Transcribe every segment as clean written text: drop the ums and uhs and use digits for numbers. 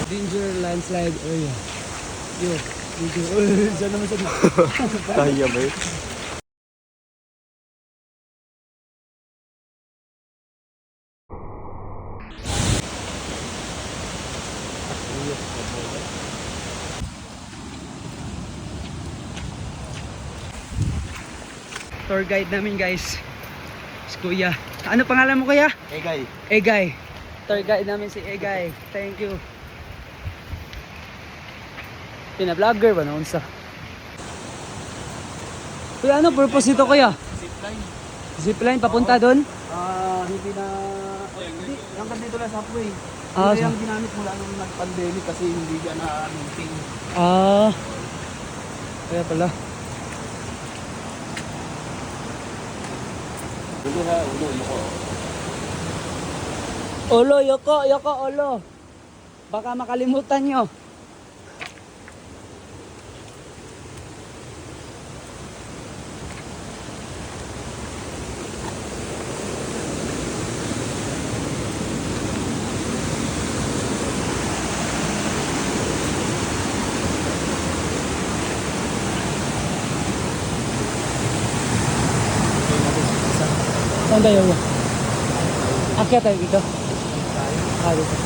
Danger landslide area. Yo, danger. Saan naman sa dito? Kaya ba yun? Tour guide namin guys. Si Kuya. Ano pangalan mo Kuya? Egay. Egay. Tour guide namin si Egay. Thank you. Pina-vlogger ba noon sa? Kuya, ano purpose nito Kuya? Zipline. Zipline papunta doon? Hindi na... Hindi, hanggang dito lang sa halfway. Ah, Hindi yung ginamit mula nung nag-pandemic kasi hindi ka na-maintain. Kaya pala. Ulo ha, ulo ko. Olo, yoko, olo. Baka makalimutan nyo. Saan tayo? Akyat tayo dito. Dito.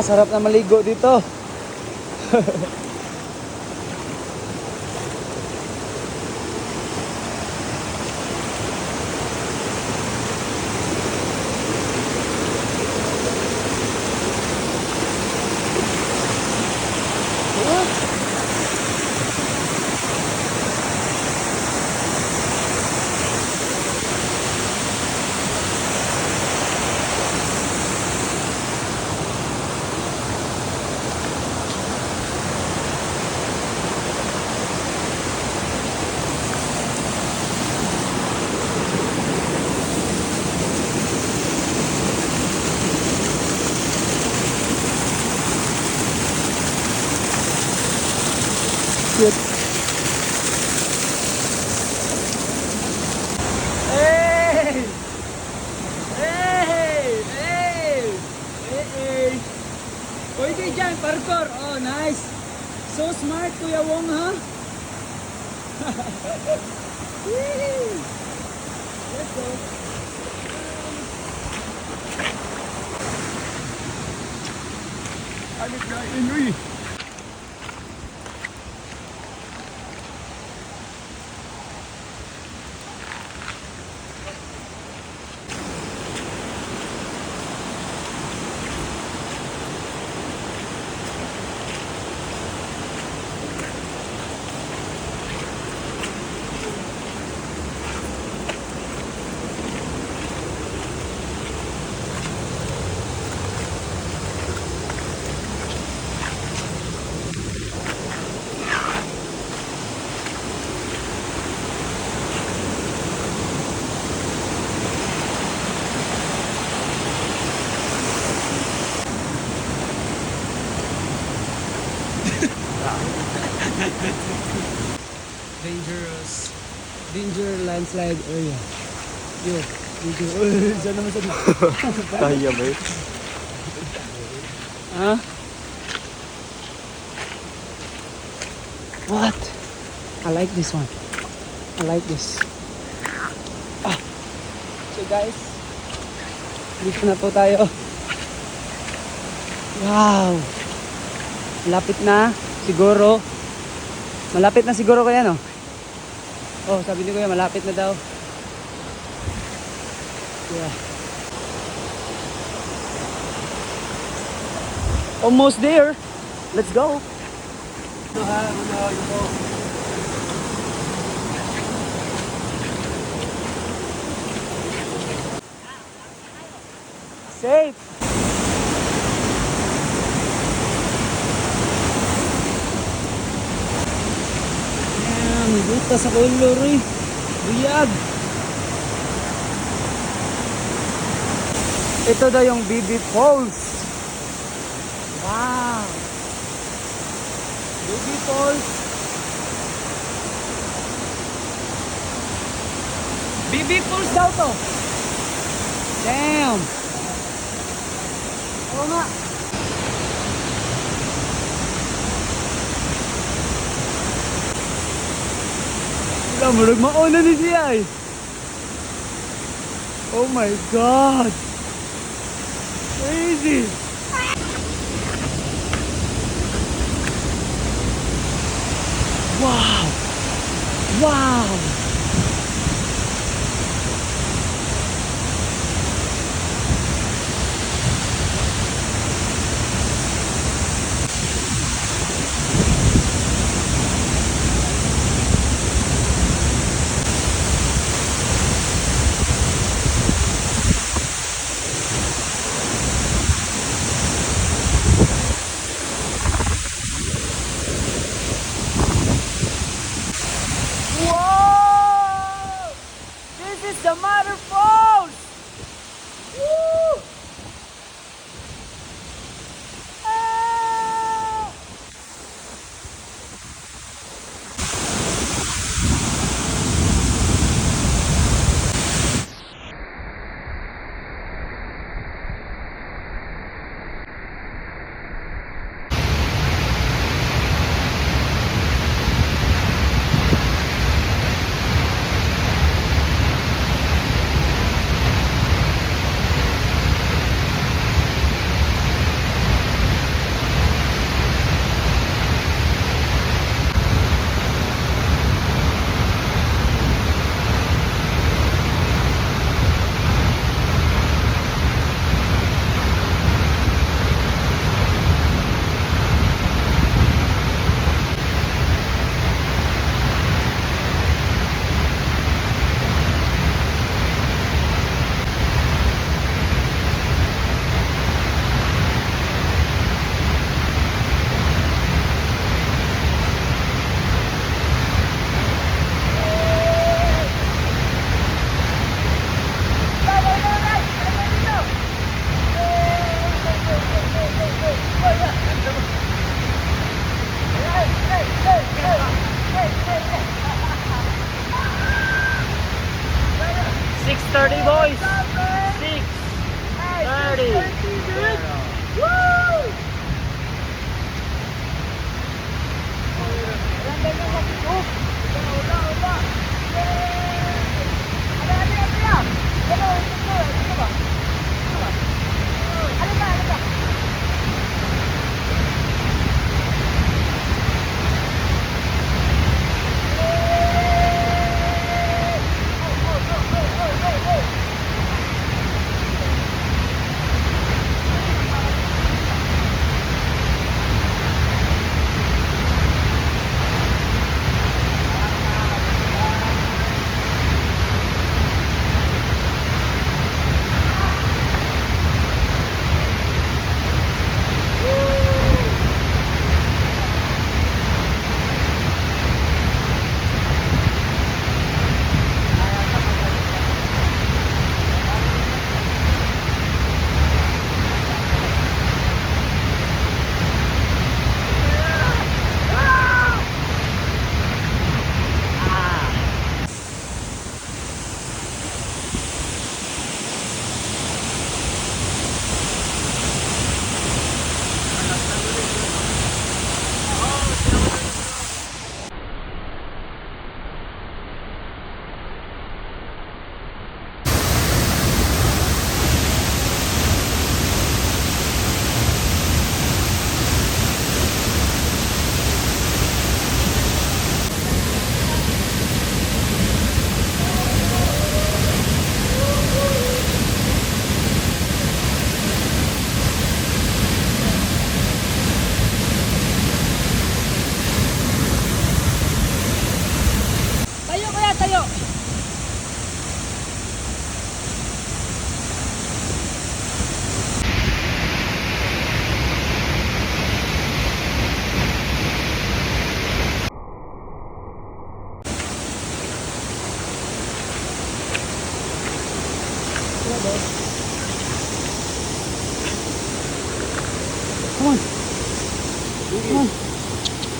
Sarap na maligo dito. Shit. Hey! Hey! Hey! Hey! Pwede dyan, parkour. Oh, nice. So smart, Kuya Wong, ha? Let's go. Ano ka, Inoy? Danger landslide area. Yo, danger. Saan naman sa dito? Kaya ba yun? Huh? What? I like this one. I like this. So guys, dito na po tayo. Wow. Malapit na siguro. Malapit na siguro kaya no? Oh, sabi ni Kuya malapit na daw. Yeah. Almost there. Let's go. Ito ha, ito po. Safe! Ayan, buta sa color eh. Buyag! Ito daw yung BB Falls. Wow! BB Falls. BB Falls daw to. Damn! Oo nga. Wala mo, nagmauna ni siya eh. Oh my God! Crazy! Wow! Wow! Whoa! This is the Mother Falls! Woo! Ah! Boys, 6:30.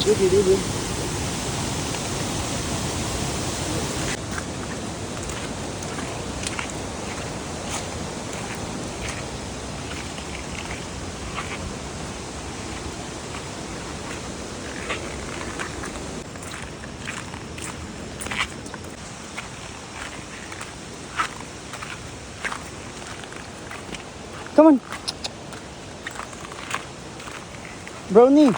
Dugi, dugi. Come on. Brownie.